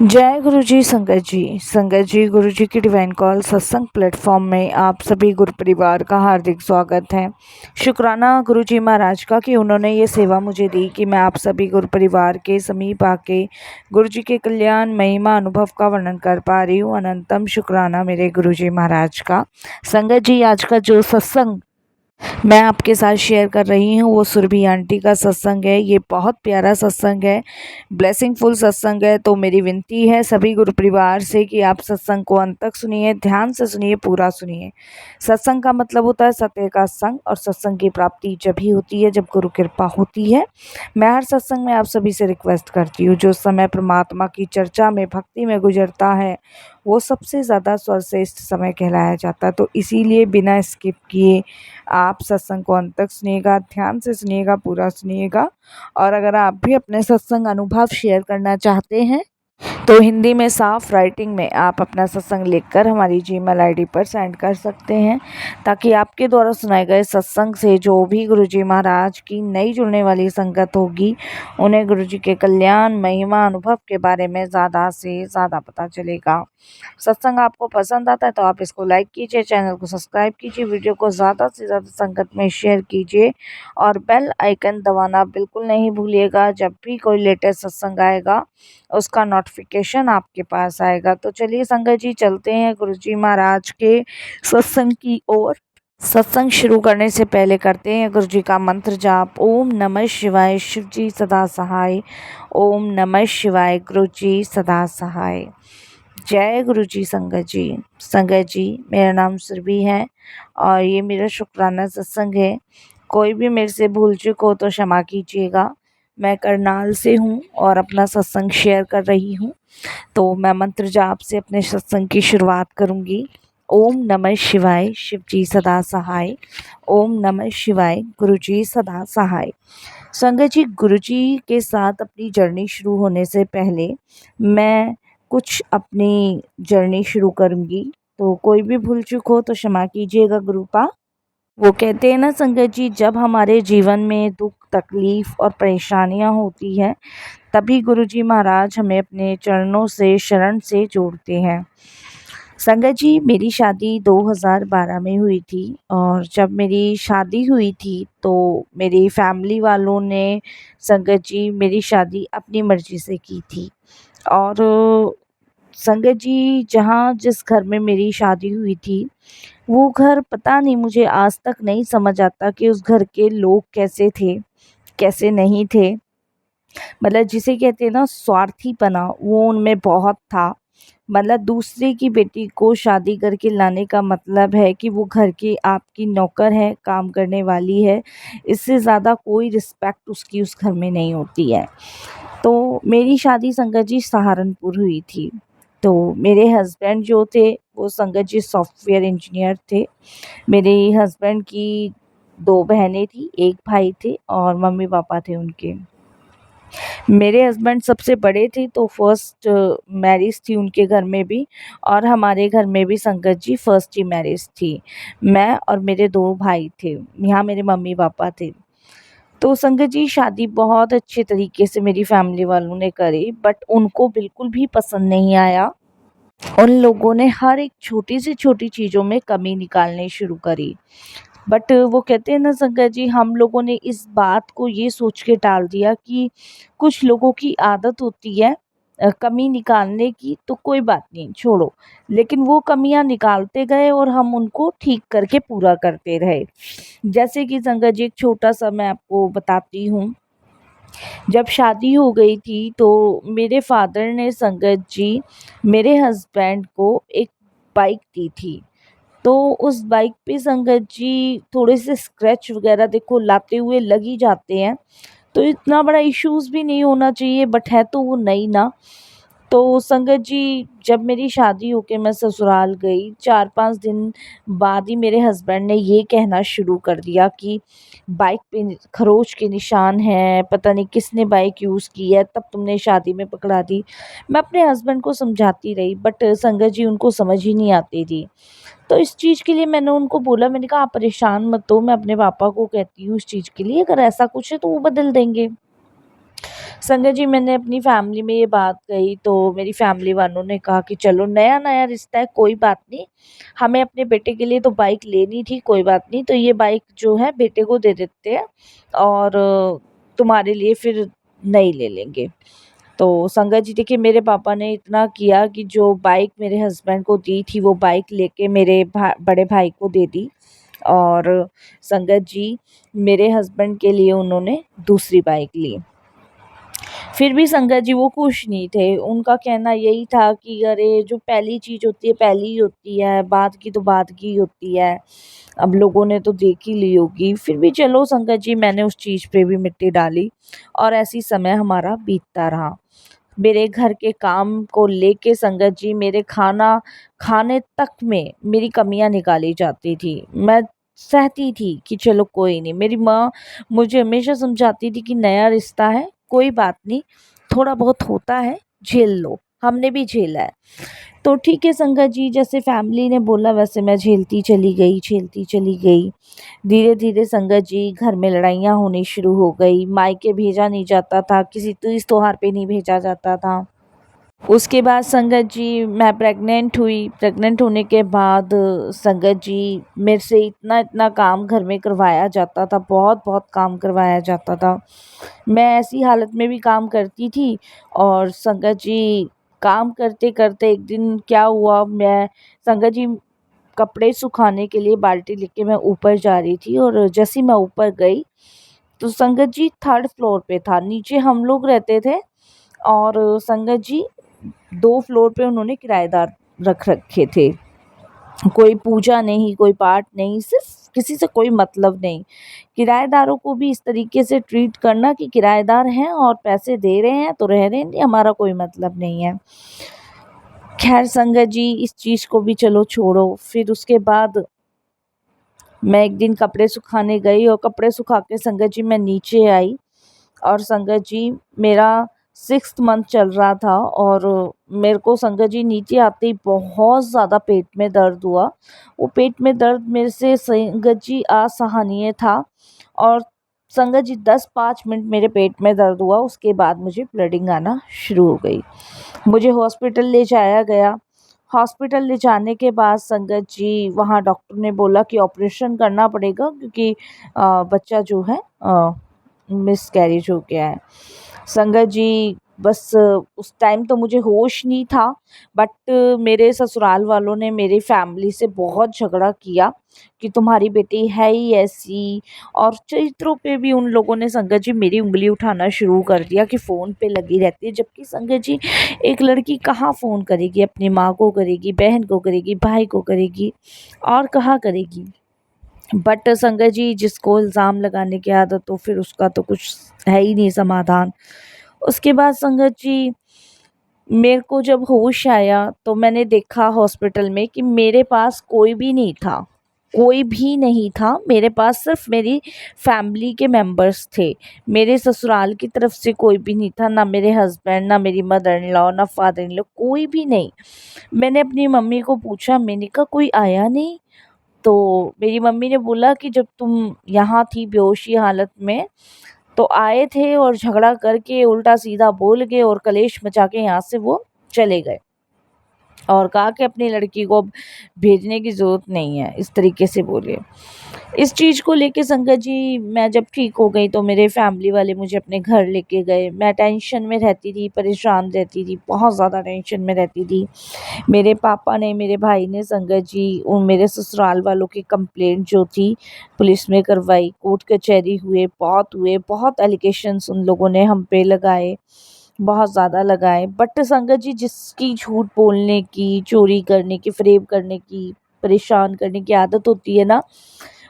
जय गुरु जी संगत जी गुरु जी की डिवाइन कॉल सत्संग प्लेटफॉर्म में आप सभी गुरु परिवार का हार्दिक स्वागत है। शुक्राना गुरु जी महाराज का कि उन्होंने ये सेवा मुझे दी कि मैं आप सभी गुरु परिवार के समीप आके गुरु जी के कल्याण महिमा अनुभव का वर्णन कर पा रही हूँ। अनंतम शुक्राना मेरे गुरु जी महाराज का। संगत जी, आज का जो सत्संग मैं आपके साथ शेयर कर रही हूँ वो सुरभि आंटी का सत्संग है। ये बहुत प्यारा सत्संग है, ब्लेसिंगफुल सत्संग है। तो मेरी विनती है सभी गुरु परिवार से कि आप सत्संग को अंत तक सुनिए, ध्यान से सुनिए, पूरा सुनिए। सत्संग का मतलब होता है सत्य का संग, और सत्संग की प्राप्ति जब ही होती है जब गुरु कृपा होती है। मैं हर सत्संग में आप सभी से रिक्वेस्ट करती हूँ, जो समय परमात्मा की चर्चा में भक्ति में गुजरता है वो सबसे ज़्यादा सर्वश्रेष्ठ समय कहलाया जाता है। तो इसीलिए बिना स्किप किए आप सत्संग को अंत तक सुनिएगा, ध्यान से सुनिएगा, पूरा सुनिएगा। और अगर आप भी अपने सत्संग अनुभव शेयर करना चाहते हैं तो हिंदी में साफ राइटिंग में आप अपना सत्संग लिखकर हमारी जीमेल आईडी पर सेंड कर सकते हैं, ताकि आपके द्वारा सुनाए गए सत्संग से जो भी गुरुजी महाराज की नई जुड़ने वाली संगत होगी उन्हें गुरुजी के कल्याण महिमा अनुभव के बारे में ज़्यादा से ज़्यादा पता चलेगा। सत्संग आपको पसंद आता है तो आप इसको लाइक कीजिए, चैनल को सब्सक्राइब कीजिए, वीडियो को ज़्यादा से ज़्यादा संगत में शेयर कीजिए और बेल आइकन दबाना बिल्कुल नहीं भूलिएगा। जब भी कोई लेटेस्ट सत्संग आएगा उसका नोटिफिकेशन आपके पास आएगा। तो चलिए संगत जी, चलते हैं गुरुजी महाराज के सत्संग की ओर। सत्संग शुरू करने से पहले करते हैं गुरु जी का मंत्र जाप। ओम नमः शिवाय, शिव जी सदा सहाय। ओम नमः शिवाय, गुरु जी सदा सहाय। जय गुरु जी। संगत जी मेरा नाम सुरभि है और ये मेरा शुक्राना सत्संग है। कोई भी मेरे से भूल चूक हो तो क्षमा कीजिएगा। मैं करनाल से हूँ और अपना सत्संग शेयर कर रही हूँ। तो मैं मंत्र जाप से अपने सत्संग की शुरुआत करूँगी। ओम नमः शिवाय, शिव जी सदा सहाय। ओम नमः शिवाय, गुरु जी सदा सहाय। संगत जी, गुरु जी के साथ अपनी जर्नी शुरू होने से पहले मैं कुछ अपनी जर्नी शुरू करूँगी, तो कोई भी भूल चूक हो तो क्षमा कीजिएगा गुरुपा। वो कहते हैं ना संगत जी, जब हमारे जीवन में दुख तकलीफ और परेशानियां होती हैं तभी गुरुजी महाराज हमें अपने चरणों से शरण से जोड़ते हैं। संगत जी, मेरी शादी 2012 में हुई थी और जब मेरी शादी हुई थी तो मेरी फैमिली वालों ने संगत जी मेरी शादी अपनी मर्जी से की थी। और संगत जी, जहाँ जिस घर में मेरी शादी हुई थी वो घर, पता नहीं, मुझे आज तक नहीं समझ आता कि उस घर के लोग कैसे थे कैसे नहीं थे। मतलब जिसे कहते हैं ना स्वार्थीपना, वो उनमें बहुत था। मतलब दूसरे की बेटी को शादी करके लाने का मतलब है कि वो घर की आपकी नौकर है, काम करने वाली है। इससे ज़्यादा कोई रिस्पेक्ट उसकी उस घर में नहीं होती है। तो मेरी शादी संगत जी सहारनपुर हुई थी। तो मेरे हस्बैंड जो थे वो संगत जी सॉफ्टवेयर इंजीनियर थे। मेरे हस्बैंड की 2 बहनें थी, 1 भाई थे और मम्मी-पापा थे उनके। मेरे हस्बैंड सबसे बड़े थे तो फर्स्ट मैरिज थी उनके घर में भी, और हमारे घर में भी संगत जी फर्स्ट ही मैरिज थी। मैं और मेरे 2 भाई थे, यहाँ मेरे मम्मी-पापा थे। तो संगत जी शादी बहुत अच्छे तरीके से मेरी फैमिली वालों ने करी, बट उनको बिल्कुल भी पसंद नहीं आया। उन लोगों ने हर एक छोटी से छोटी चीज़ों में कमी निकालनी शुरू करी। बट वो कहते हैं ना संगत जी, हम लोगों ने इस बात को ये सोच के टाल दिया कि कुछ लोगों की आदत होती है कमी निकालने की, तो कोई बात नहीं, छोड़ो। लेकिन वो कमियां निकालते गए और हम उनको ठीक करके पूरा करते रहे। जैसे कि संगत जी एक छोटा सा मैं आपको बताती हूँ। जब शादी हो गई थी तो मेरे फादर ने संगत जी मेरे हस्बैंड को एक बाइक दी थी। तो उस बाइक पे संगत जी थोड़े से स्क्रैच वगैरह देखो लाते हुए लग ही जाते हैं। तो इतना बड़ा इश्यूज़ भी नहीं होना चाहिए, बट है तो वो नई ना। तो संगत जी जब मेरी शादी होके मैं ससुराल गई, 4-5 दिन बाद ही मेरे हस्बैंड ने ये कहना शुरू कर दिया कि बाइक पे खरोच के निशान हैं, पता नहीं किसने बाइक यूज़ की है, तब तुमने शादी में पकड़ा दी। मैं अपने हस्बैंड को समझाती रही, बट संगत जी उनको समझ ही नहीं आती थी। तो इस चीज़ के लिए मैंने उनको बोला, मैंने कहा आप परेशान मत हो, मैं अपने पापा को कहती हूँ इस चीज़ के लिए, अगर ऐसा कुछ है तो वो बदल देंगे। संगत जी, मैंने अपनी फैमिली में ये बात कही तो मेरी फैमिली वालों ने कहा कि चलो नया-नया रिश्ता है, कोई बात नहीं। हमें अपने बेटे के लिए तो बाइक लेनी थी, कोई बात नहीं, तो ये बाइक जो है बेटे को दे देते हैं और तुम्हारे लिए फिर नई ले लेंगे। तो संगत जी देखिए, मेरे पापा ने इतना किया कि जो बाइक मेरे हस्बैंड को दी थी वो बाइक लेके मेरे बड़े भाई को दे दी। और संगत जी, मेरे हस्बैंड के लिए उन्होंने दूसरी बाइक ली। फिर भी संगत जी वो खुश नहीं थे। उनका कहना यही था कि अरे जो पहली चीज़ होती है पहली ही होती है, बाद की तो बाद की होती है। अब लोगों ने तो देख ही ली होगी। फिर भी चलो संगत जी, मैंने उस चीज़ पे भी मिट्टी डाली और ऐसी समय हमारा बीतता रहा। मेरे घर के काम को लेके संगत जी, मेरे खाना खाने तक में मेरी कमियाँ निकाली जाती थी। मैं सहती थी कि चलो कोई नहीं। मेरी माँ मुझे हमेशा समझाती थी कि नया रिश्ता है, कोई बात नहीं, थोड़ा बहुत होता है, झेल लो। हमने भी झेला है। तो ठीक है संगत जी, जैसे फैमिली ने बोला वैसे मैं झेलती चली गई, झेलती चली गई। धीरे-धीरे संगत जी घर में लड़ाइयाँ होनी शुरू हो गई, मायके भेजा नहीं जाता था, किसी तीज त्योहार पे नहीं भेजा जाता था। उसके बाद संगत जी मैं प्रेग्नेंट हुई। प्रेग्नेंट होने के बाद संगत जी मेरे से इतना-इतना काम घर में करवाया जाता था, बहुत-बहुत काम करवाया जाता था। मैं ऐसी हालत में भी काम करती थी और संगत जी काम करते-करते एक दिन क्या हुआ, मैं संगत जी कपड़े सुखाने के लिए बाल्टी लेके मैं ऊपर जा रही थी और जैसे ही मैं ऊपर गई, तो संगत जी 3rd फ्लोर पे था। नीचे हम लोग रहते थे और संगत जी 2 फ्लोर पे उन्होंने किराएदार रख रखे थे। कोई पूजा नहीं, कोई पाठ नहीं, सिर्फ़ किसी से कोई मतलब नहीं। किराएदारों को भी इस तरीके से ट्रीट करना कि किराएदार हैं और पैसे दे रहे हैं तो रह रहे हैं, हमारा कोई मतलब नहीं है। ख़ैर संगत जी, इस चीज़ को भी चलो छोड़ो। फिर उसके बाद मैं एक दिन कपड़े सुखाने गई और कपड़े सुखा के संगत जी मैं नीचे आई और संगत जी मेरा 6th मंथ चल रहा था और मेरे को संगत जी नीचे आते ही बहुत ज़्यादा पेट में दर्द हुआ। वो पेट में दर्द मेरे से संगत जी असहनीय था और संगत जी 10-5 मिनट मेरे पेट में दर्द हुआ, उसके बाद मुझे ब्लीडिंग आना शुरू हो गई। मुझे हॉस्पिटल ले जाया गया। हॉस्पिटल ले जाने के बाद संगत जी वहाँ डॉक्टर ने बोला कि ऑपरेशन करना पड़ेगा क्योंकि बच्चा जो है मिसकैरेज हो गया है। संगत जी बस उस टाइम तो मुझे होश नहीं था, बट मेरे ससुराल वालों ने मेरी फैमिली से बहुत झगड़ा किया कि तुम्हारी बेटी है ही ऐसी, और चरित्रों पे भी उन लोगों ने संगत जी मेरी उँगली उठाना शुरू कर दिया कि फ़ोन पे लगी रहती है। जबकि संगत जी एक लड़की कहाँ फ़ोन करेगी, अपनी माँ को करेगी, बहन को करेगी, भाई को करेगी और कहाँ करेगी। बट संगत जी जिसको इल्ज़ाम लगाने की आदत हो फिर उसका तो कुछ है ही नहीं समाधान। उसके बाद संगत जी मेरे को जब होश आया तो मैंने देखा हॉस्पिटल में कि मेरे पास कोई भी नहीं था। कोई भी नहीं था, मेरे पास सिर्फ़ मेरी फैमिली के मेंबर्स थे। मेरे ससुराल की तरफ से कोई भी नहीं था, ना मेरे हस्बैंड, ना मेरी मदर इन लॉ, ना फादर इन लॉ, कोई भी नहीं। मैंने अपनी मम्मी को पूछा, मैंने कहा कोई आया नहीं? तो मेरी मम्मी ने बोला कि जब तुम यहाँ थी बेहोशी हालत में तो आए थे और झगड़ा करके उल्टा-सीधा बोल के और कलेश मचा के यहाँ से वो चले गए और कहा कि अपनी लड़की को अब भेजने की ज़रूरत नहीं है, इस तरीके से बोले। इस चीज़ को लेके संगत जी मैं जब ठीक हो गई तो मेरे फैमिली वाले मुझे अपने घर लेके गए। मैं टेंशन में रहती थी, परेशान रहती थी, बहुत ज़्यादा टेंशन में रहती थी। मेरे पापा ने, मेरे भाई ने संगत जी उन मेरे ससुराल वालों की कंप्लेंट जो थी पुलिस में करवाई, कोर्ट कचहरी हुए, बहुत एलिगेशंस उन लोगों ने हम पे लगाए, बहुत ज़्यादा लगाए। बट संगत जी जिसकी झूठ बोलने की, चोरी करने की, फ़रेब करने की, परेशान करने की आदत होती है ना,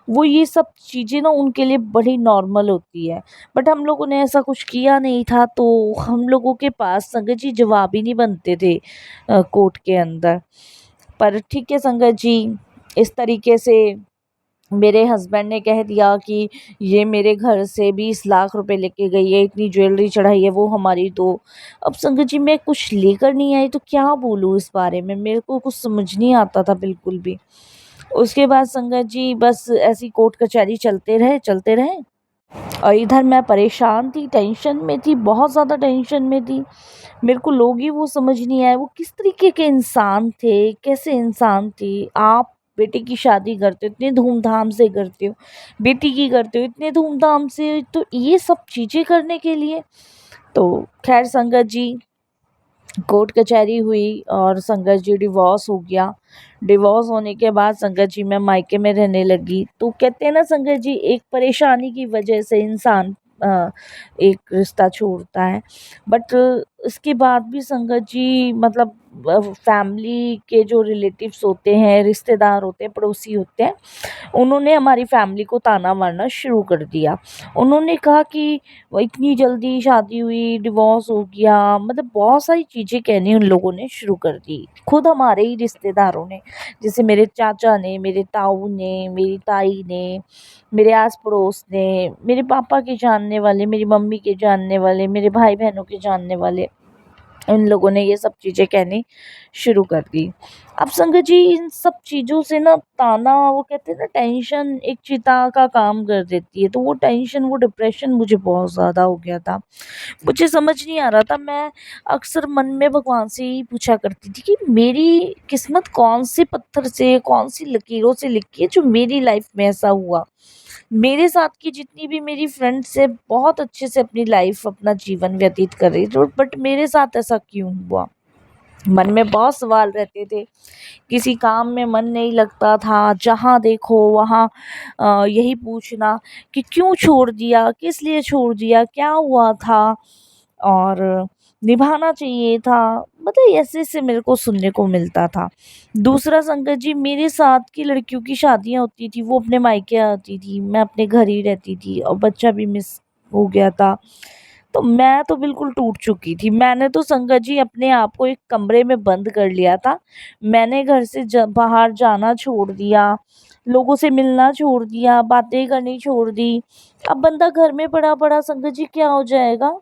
वो ये सब चीज़ें ना उनके लिए बड़ी नॉर्मल होती है। बट हम लोगों ने ऐसा कुछ किया नहीं था तो हम लोगों के पास संगत जी जवाब ही नहीं बनते थे कोर्ट के अंदर। पर ठीक है संगत जी, इस तरीके से मेरे हस्बैंड ने कह दिया कि ये मेरे घर से 20 लाख रुपए लेके गई है, इतनी ज्वेलरी चढ़ाई है, वो हमारी दो। अब संगत जी मैं कुछ लेकर नहीं आई तो क्या बोलूँ इस बारे में, मेरे को कुछ समझ नहीं आता था बिल्कुल भी। उसके बाद संगत जी बस ऐसी कोर्ट कचहरी चलते रहे। और इधर मैं परेशान थी, टेंशन में थी, बहुत ज़्यादा टेंशन में थी। मेरे को लोग ही वो समझ नहीं आए वो किस तरीके के इंसान थे, कैसे इंसान थे। आप बेटे की शादी करते हो, इतने धूमधाम से करते हो, बेटी की करते हो इतने धूमधाम से, तो ये सब चीज़ें करने के लिए। तो खैर संगत जी, कोर्ट कचहरी हुई और संगत जी डिवोर्स हो गया। डिवोर्स होने के बाद संगत जी मैं मायके में रहने लगी। तो कहते हैं ना संगत जी, एक परेशानी की वजह से इंसान एक रिश्ता छोड़ता है। बट इसके बाद भी संगत जी मतलब फैमिली के जो रिलेटिव्स होते हैं, रिश्तेदार होते हैं, पड़ोसी होते हैं, उन्होंने हमारी फैमिली को ताना मारना शुरू कर दिया। उन्होंने कहा कि वो इतनी जल्दी शादी हुई, डिवोर्स हो गया, मतलब बहुत सारी चीज़ें कहनी उन लोगों ने शुरू कर दी। खुद हमारे ही रिश्तेदारों ने, जैसे मेरे चाचा ने, मेरे ताऊ ने, मेरी ताई ने, मेरे आस पड़ोस ने, मेरे पापा के जानने वाले, मेरी मम्मी के जानने वाले, मेरे भाई बहनों के जानने वाले, उन लोगों ने ये सब चीज़ें कहनी शुरू कर दी। अब संगत जी, इन सब चीज़ों से ना ताना, वो कहते हैं ना टेंशन एक चिता का काम कर देती है, तो वो टेंशन, वो डिप्रेशन मुझे बहुत ज़्यादा हो गया था। मुझे समझ नहीं आ रहा था। मैं अक्सर मन में भगवान से ही पूछा करती थी कि मेरी किस्मत कौन से पत्थर से, कौन सी लकीरों से लिखी है जो मेरी लाइफ में ऐसा हुआ। मेरे साथ की जितनी भी मेरी फ्रेंड्स है बहुत अच्छे से अपनी लाइफ, अपना जीवन व्यतीत कर रही थी, बट मेरे साथ ऐसा क्यों हुआ। मन में बहुत सवाल रहते थे, किसी काम में मन नहीं लगता था, जहाँ देखो वहाँ यही पूछना कि क्यों छोड़ दिया, किस लिए छोड़ दिया, क्या हुआ था, और निभाना चाहिए था। मतलब ऐसे ऐसे मेरे को सुनने को मिलता था। दूसरा संगत जी, मेरे साथ की लड़कियों की शादियां होती थी, वो अपने मायके आती थी, मैं अपने घर ही रहती थी, और बच्चा भी मिस हो गया था। तो मैं तो बिल्कुल टूट चुकी थी। मैंने तो संगत जी अपने आप को एक कमरे में बंद कर लिया था। मैंने घर से बाहर जाना छोड़ दिया, लोगों से मिलना छोड़ दिया, बातें करनी छोड़ दी। अब बंदा घर में पड़ा पड़ा संगत जी क्या हो जाएगा,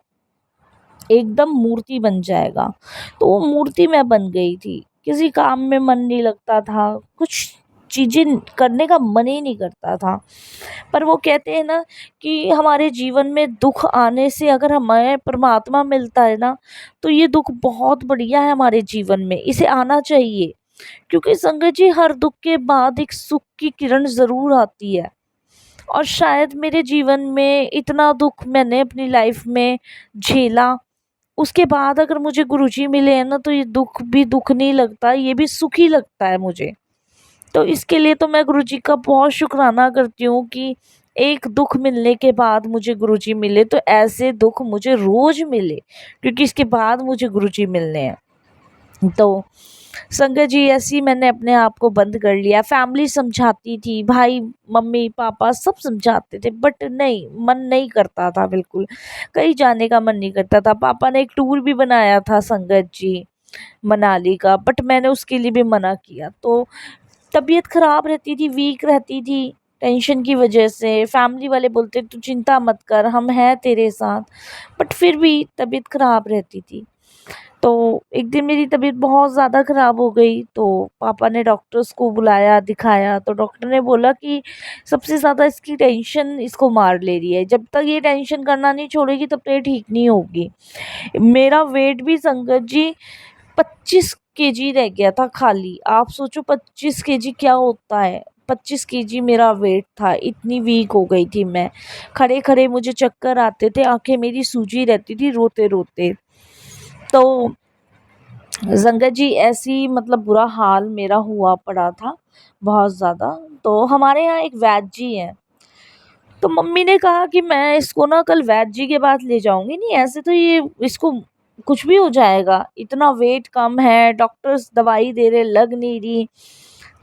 एकदम मूर्ति बन जाएगा। तो वो मूर्ति मैं बन गई थी। किसी काम में मन नहीं लगता था, कुछ चीज़ें करने का मन ही नहीं करता था। पर वो कहते हैं ना कि हमारे जीवन में दुख आने से अगर हमें परमात्मा मिलता है ना, तो ये दुख बहुत बढ़िया है हमारे जीवन में, इसे आना चाहिए। क्योंकि संगत जी, हर दुख के बाद एक सुख की किरण ज़रूर आती है। और शायद मेरे जीवन में इतना दुख मैंने अपनी लाइफ में झेला, उसके बाद अगर मुझे गुरुजी मिले हैं ना, तो ये दुख भी दुख नहीं लगता, ये भी सुख ही लगता है मुझे। तो इसके लिए तो मैं गुरुजी का बहुत शुक्राना करती हूँ कि एक दुख मिलने के बाद मुझे गुरुजी मिले, तो ऐसे दुख मुझे रोज मिले, क्योंकि इसके बाद मुझे गुरुजी मिलने हैं। तो संगत जी, ऐसे ही मैंने अपने आप को बंद कर लिया। फैमिली समझाती थी, भाई मम्मी पापा सब समझाते थे, बट नहीं, मन नहीं करता था, बिल्कुल कहीं जाने का मन नहीं करता था। पापा ने एक टूर भी बनाया था संगत जी, मनाली का, बट मैंने उसके लिए भी मना किया। तो तबीयत खराब रहती थी, वीक रहती थी, टेंशन की वजह से। फैमिली वाले बोलते तू चिंता मत कर, हम हैं तेरे साथ, बट फिर भी तबीयत खराब रहती थी। तो एक दिन मेरी तबीयत बहुत ज़्यादा ख़राब हो गई, तो पापा ने डॉक्टर्स को बुलाया, दिखाया, तो डॉक्टर ने बोला कि सबसे ज़्यादा इसकी टेंशन इसको मार ले रही है, जब तक ये टेंशन करना नहीं छोड़ेगी तब तक ये ठीक नहीं होगी। मेरा वेट भी संगत जी 25 केजी रह गया था खाली। आप सोचो 25 केजी क्या होता है। 25 केजी मेरा वेट था, इतनी वीक हो गई थी मैं। खड़े खड़े मुझे चक्कर आते थे, आंखें मेरी सूजी रहती थी रोते रोते। तो संगत जी, ऐसी मतलब बुरा हाल मेरा हुआ पड़ा था बहुत ज़्यादा। तो हमारे यहाँ एक वैद्य जी हैं, तो मम्मी ने कहा कि मैं इसको ना कल वैद्य जी के पास ले जाऊंगी। नहीं, ऐसे तो ये इसको कुछ भी हो जाएगा, इतना वेट कम है, डॉक्टर्स दवाई दे रहे, लग नहीं रही।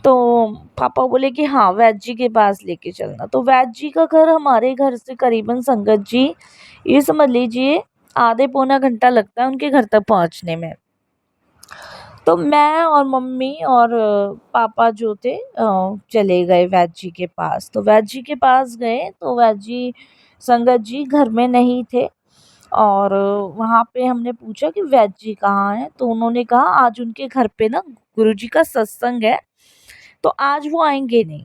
तो पापा बोले कि हाँ, वैद्य जी के पास लेके चलना। तो वैद्य जी का घर हमारे घर से करीबन संगत जी, ये समझ लीजिए आधे पौना घंटा लगता है उनके घर तक पहुँचने में। तो मैं और मम्मी और पापा जो थे चले गए वैद्य जी के पास। तो वैद्य जी के पास गए तो वैद्य जी, संगत जी घर में नहीं थे। और वहाँ पे हमने पूछा कि वैद्य जी कहाँ हैं, तो उन्होंने कहा आज उनके घर पे ना गुरुजी का सत्संग है, तो आज वो आएंगे नहीं।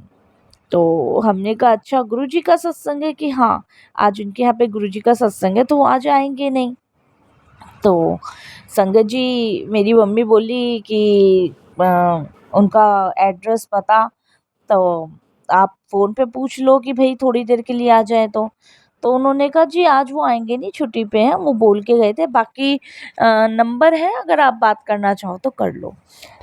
तो हमने कहा अच्छा गुरुजी का सत्संग है कि हाँ, आज उनके यहाँ पे गुरुजी का सत्संग है तो वो आज आएँगे नहीं। तो संगत जी मेरी मम्मी बोली कि उनका एड्रेस पता तो आप फ़ोन पे पूछ लो कि भई थोड़ी देर के लिए आ जाएँ तो। तो उन्होंने कहा जी आज वो आएँगे नहीं, छुट्टी पे हैं, वो बोल के गए थे, बाकी नंबर है अगर आप बात करना चाहो तो कर लो।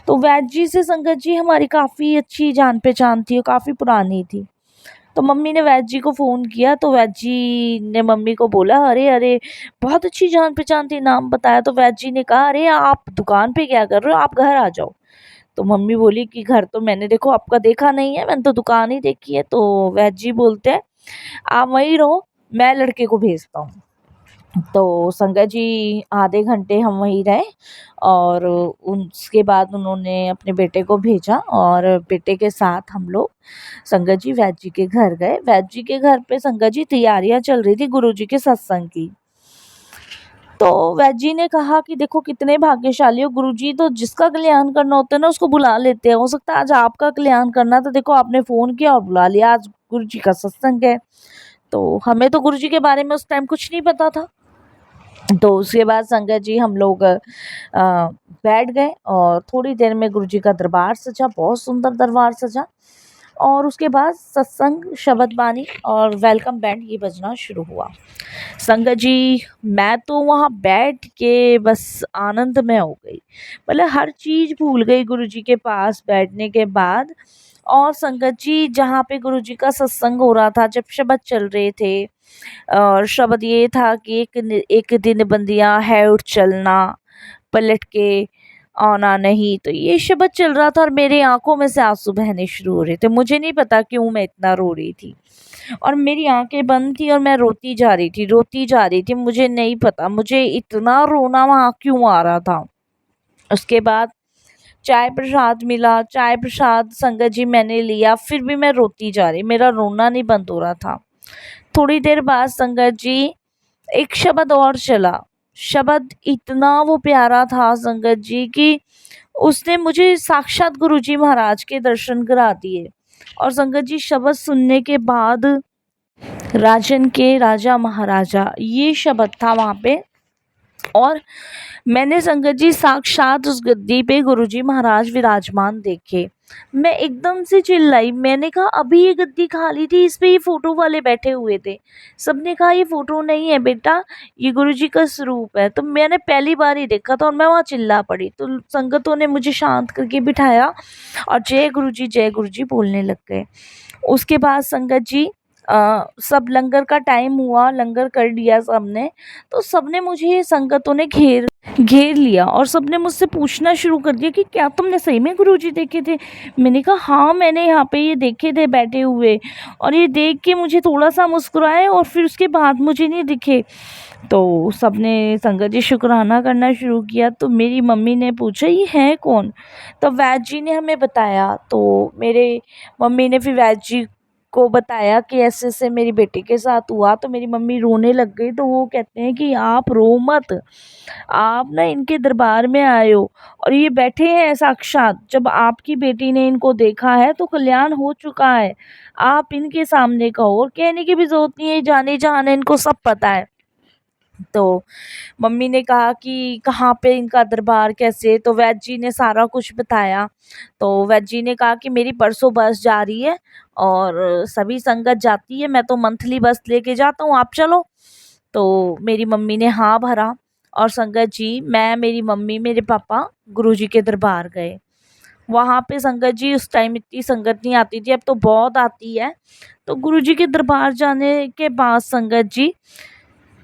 तो वैद्य जी से संगत जी हमारी काफ़ी अच्छी जान-पहचान थी और काफ़ी पुरानी थी। तो मम्मी ने वैद्य जी को फ़ोन किया तो वैद्य जी ने मम्मी को बोला अरे, अरे! बहुत अच्छी जान-पहचान थी, नाम बताया तो वैद्य जी ने कहा अरे आप दुकान पे क्या कर रहे हो? आप घर आ जाओ। तो मम्मी बोली कि घर तो मैंने देखो आपका देखा नहीं है, मैंने तो दुकान ही देखी है। तो वैद्य जी बोलते हैं आप वहीं रहो, मैं लड़के को भेजता हूँ। तो संगत जी आधे घंटे हम वहीं रहे और उसके बाद उन्होंने अपने बेटे को भेजा और बेटे के साथ हम लोग संगत जी वैद्य जी के घर गए। वैद्य जी के घर पे संगत जी तैयारियां चल रही थी गुरुजी के सत्संग की। तो वैद्य जी ने कहा कि देखो कितने भाग्यशाली हो, गुरुजी तो जिसका कल्याण करना होता है ना उसको बुला लेते हैं। हो सकता है आज आपका कल्याण करना तो देखो आपने फ़ोन किया और बुला लिया, आज गुरुजी का सत्संग है। तो हमें तो गुरुजी के बारे में उस टाइम कुछ नहीं पता था। तो उसके बाद संगत जी हम लोग बैठ गए और थोड़ी देर में गुरुजी का दरबार सजा, बहुत सुंदर दरबार सजा और उसके बाद सत्संग, शबद बानी और वेलकम बैंड ये बजना शुरू हुआ। संगत जी मैं तो वहाँ बैठ के बस आनंद में हो गई, मतलब हर चीज़ भूल गई गुरुजी के पास बैठने के बाद। और संगत जी जहाँ पे गुरुजी का सत्संग हो रहा था, जब शबद चल रहे थे और शब्द ये था कि एक दिन बंदियां है उठ चलना, पलट के आना नहीं। तो ये शब्द चल रहा था और मेरे आंखों में से आंसू बहने शुरू हो रहे थे। मुझे नहीं पता क्यों मैं इतना रो रही थी और मेरी आंखें बंद थी और मैं रोती जा रही थी, रोती जा रही थी। मुझे नहीं पता मुझे इतना रोना वहाँ क्यों आ रहा था। उसके बाद चाय प्रसाद मिला, चाय प्रसाद संगत जी मैंने लिया, फिर भी मैं रोती जा रही, मेरा रोना नहीं बंद हो रहा था। थोड़ी देर बाद संगत जी एक शब्द और चला। शब्द इतना वो प्यारा था संगत जी कि उसने मुझे साक्षात गुरुजी महाराज के दर्शन करा दिए। और संगत जी शब्द सुनने के बाद राजन के राजा महाराजा ये शब्द था वहाँ पे। और मैंने संगत जी साक्षात उस गद्दी पे गुरुजी महाराज विराजमान देखे। मैं एकदम से चिल्लाई, मैंने कहा अभी ये गद्दी खाली थी, इस पे ये फोटो वाले बैठे हुए थे। सबने कहा ये फोटो नहीं है बेटा, ये गुरुजी का स्वरूप है। तो मैंने पहली बार ही देखा था और मैं वहाँ चिल्ला पड़ी। तो संगतों ने मुझे शांत करके बिठाया और जय गुरुजी बोलने लग गए। उसके बाद संगत जी सब लंगर का टाइम हुआ, लंगर कर लिया सबने। तो सबने मुझे संगतों ने घेर घेर लिया और सबने मुझसे पूछना शुरू कर दिया कि क्या तुमने सही में गुरुजी देखे थे? मैंने कहा हाँ मैंने यहाँ पे ये देखे थे बैठे हुए और ये देख के मुझे थोड़ा सा मुस्कुराए और फिर उसके बाद मुझे नहीं दिखे। तो सबने संगत जी शुक्राना करना शुरू किया। तो मेरी मम्मी ने पूछा ये है कौन? तो वैद्य जी ने हमें बताया। तो मेरे मम्मी ने फिर वैद्य जी को बताया कि ऐसे-ऐसे मेरी बेटी के साथ हुआ। तो मेरी मम्मी रोने लग गई। तो वो कहते हैं कि आप रो मत, आप ना इनके दरबार में आए हो और ये बैठे हैं साक्षात। जब आपकी बेटी ने इनको देखा है तो कल्याण हो चुका है। आप इनके सामने कहो और कहने की भी ज़रूरत नहीं है, जाने जहान है, इनको सब पता है। तो मम्मी ने कहा कि कहाँ पे इनका दरबार कैसे? तो वैद्य जी ने सारा कुछ बताया। तो वैद्य जी ने कहा कि मेरी परसों बस जा रही है और सभी संगत जाती है, मैं तो मंथली बस लेके जाता हूँ, आप चलो? तो मेरी मम्मी ने हाँ भरा और संगत जी मैं, मेरी मम्मी, मेरे पापा गुरुजी के दरबार गए। वहाँ पे संगत जी उस टाइम इतनी संगत नहीं आती थी, अब तो बहुत आती है। तो गुरुजी के दरबार जाने के बाद संगत जी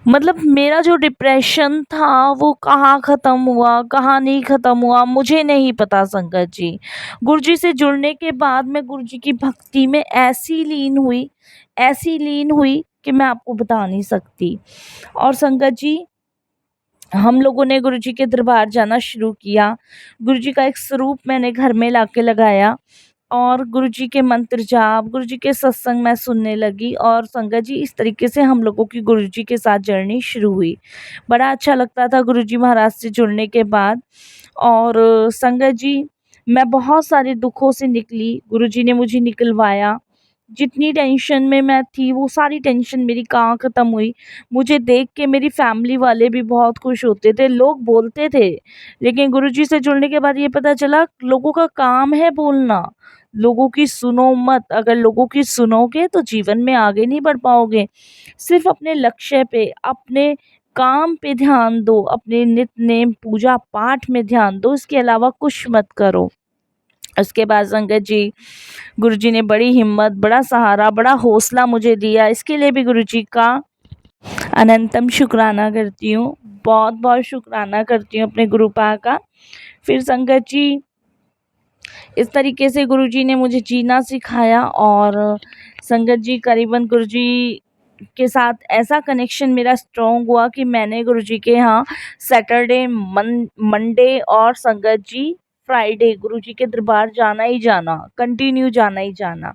मतलब मेरा जो डिप्रेशन था वो कहाँ ख़त्म हुआ, कहाँ नहीं ख़त्म हुआ, मुझे नहीं पता संगत जी। गुरुजी से जुड़ने के बाद मैं गुरुजी की भक्ति में ऐसी लीन हुई कि मैं आपको बता नहीं सकती। और संगत जी हम लोगों ने गुरुजी के दरबार जाना शुरू किया। गुरुजी का एक स्वरूप मैंने घर में लाके लगाया और गुरुजी के मंत्र जाप, गुरुजी के सत्संग मैं सुनने लगी और संगत जी इस तरीके से हम लोगों की गुरुजी के साथ जर्नी शुरू हुई। बड़ा अच्छा लगता था गुरुजी महाराज से जुड़ने के बाद। और संगत जी मैं बहुत सारे दुखों से निकली, गुरुजी ने मुझे निकलवाया। जितनी टेंशन में मैं थी वो सारी टेंशन मेरी कहाँ ख़त्म हुई। मुझे देख के मेरी फैमिली वाले भी बहुत खुश होते थे, लोग बोलते थे। लेकिन गुरुजी से जुड़ने के बाद ये पता चला लोगों का काम है बोलना, लोगों की सुनो मत। अगर लोगों की सुनोगे तो जीवन में आगे नहीं बढ़ पाओगे। सिर्फ़ अपने लक्ष्य पे, अपने काम पे ध्यान दो, अपने नित्य नेम पूजा पाठ में ध्यान दो, इसके अलावा कुछ मत करो। उसके बाद संगत जी, गुरुजी ने बड़ी हिम्मत, बड़ा सहारा, बड़ा हौसला मुझे दिया। इसके लिए भी गुरुजी का अनंतम शुक्राना करती हूँ। बहुत-बहुत शुक्राना करती हूँ अपने गुरुपा का। फिर संगत जी, इस तरीके से गुरुजी ने मुझे जीना सिखाया और संगत जी करीबन गुरुजी के साथ ऐसा कनेक्शन मेरा स्ट्रॉन्ग हुआ कि मैंने गुरुजी के यहाँ सैटरडे, मंडे और संगत जी फ्राइडे गुरुजी के दरबार जाना ही जाना, कंटिन्यू जाना ही जाना।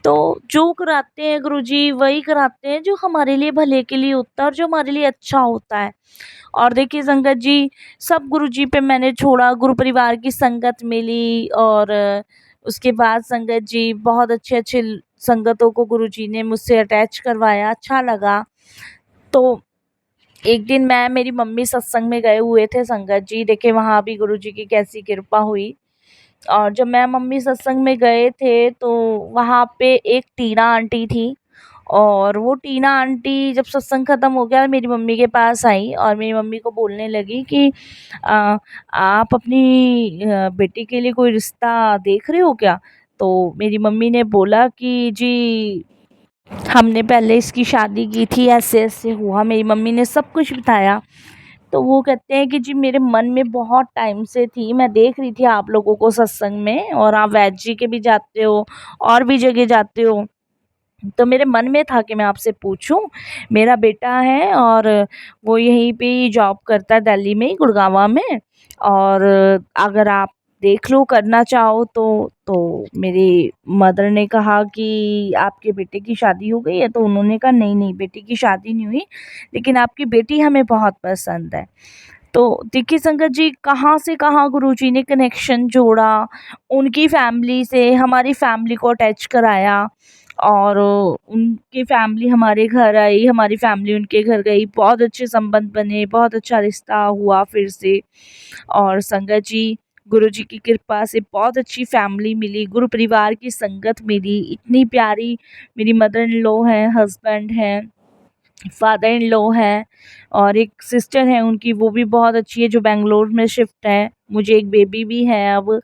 तो जो कराते हैं गुरुजी वही कराते हैं जो हमारे लिए भले के लिए होता है और जो हमारे लिए अच्छा होता है। और देखिए संगत जी, सब गुरुजी पे मैंने छोड़ा, गुरु परिवार की संगत मिली और उसके बाद संगत जी बहुत अच्छे-अच्छे संगतों को गुरुजी ने मुझसे अटैच करवाया, अच्छा लगा। तो एक दिन मैं मेरी मम्मी सत्संग में गए हुए थे संगत जी, देखिए वहाँ भी गुरुजी की कैसी कृपा हुई। और जब मैं मम्मी सत्संग में गए थे तो वहाँ पे एक टीना आंटी थी और वो टीना आंटी जब सत्संग ख़त्म हो गया मेरी मम्मी के पास आई और मेरी मम्मी को बोलने लगी कि आप अपनी बेटी के लिए कोई रिश्ता देख रहे हो क्या? तो मेरी मम्मी ने बोला कि जी, हमने पहले इसकी शादी की थी, ऐसे-ऐसे हुआ। मेरी मम्मी ने सब कुछ बताया। तो वो कहते हैं कि जी मेरे मन में बहुत टाइम से थी, मैं देख रही थी आप लोगों को सत्संग में और आप वैद्य जी के भी जाते हो और भी जगह जाते हो। तो मेरे मन में था कि मैं आपसे पूछूं, मेरा बेटा है और वो यहीं पे ही जॉब करता है दिल्ली में ही, गुड़गांव में। और अगर आप देख लो, करना चाहो तो मेरी मदर ने कहा कि आपके बेटे की शादी हो गई है? तो उन्होंने कहा नहीं नहीं, बेटी की शादी नहीं हुई, लेकिन आपकी बेटी हमें बहुत पसंद है। तो देखिए संगत जी, कहाँ से कहाँ गुरुजी ने कनेक्शन जोड़ा, उनकी फैमिली से हमारी फैमिली को अटैच कराया और उनकी फैमिली हमारे घर आई, हमारी फैमिली उनके घर गई, बहुत अच्छे संबंध बने, बहुत अच्छा रिश्ता हुआ फिर से। और संगत जी, गुरुजी की कृपा से बहुत अच्छी फैमिली मिली, गुरु परिवार की संगत मिली, इतनी प्यारी मेरी मदर इन लॉ हैं, हस्बैंड हैं, फादर इन लॉ हैं और एक सिस्टर है उनकी, वो भी बहुत अच्छी है जो बैंगलोर में शिफ्ट है। मुझे एक बेबी भी है अब।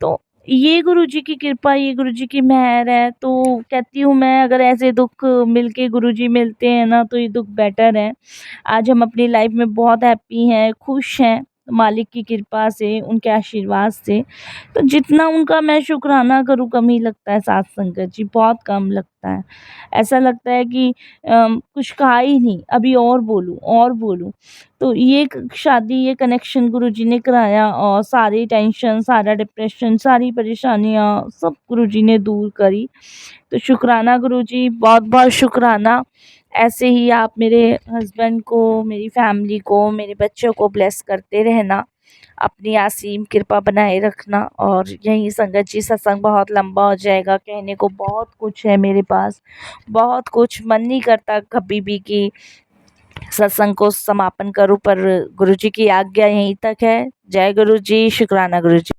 तो ये गुरुजी की कृपा, ये गुरुजी की मेहर है। तो कहती हूँ मैं, अगर ऐसे दुख मिलके गुरुजी मिलते हैं ना तो ये दुख बेटर है। आज हम अपनी लाइफ में बहुत हैप्पी हैं, खुश हैं, मालिक की कृपा से, उनके आशीर्वाद से। तो जितना उनका मैं शुक्राना करूँ कम ही लगता है साथ संगत जी, बहुत कम लगता है। ऐसा लगता है कि कुछ कहा ही नहीं, अभी और बोलूँ और बोलूँ। तो ये शादी, ये कनेक्शन गुरुजी ने कराया और सारी टेंशन, सारा डिप्रेशन, सारी परेशानियाँ सब गुरुजी ने दूर करी। तो शुक्राना गुरुजी, बहुत-बहुत शुक्राना। ऐसे ही आप मेरे हस्बैंड को, मेरी फैमिली को, मेरे बच्चों को ब्लेस करते रहना। अपनी असीम कृपा बनाए रखना। और यही संगत जी, सत्संग बहुत लंबा हो जाएगा, कहने को बहुत कुछ है मेरे पास, बहुत कुछ। मन नहीं करता कभी भी कि सत्संग को समापन करूं, पर गुरुजी की आज्ञा यहीं तक है। जय गुरु जी, शुक्राना गुरुजी।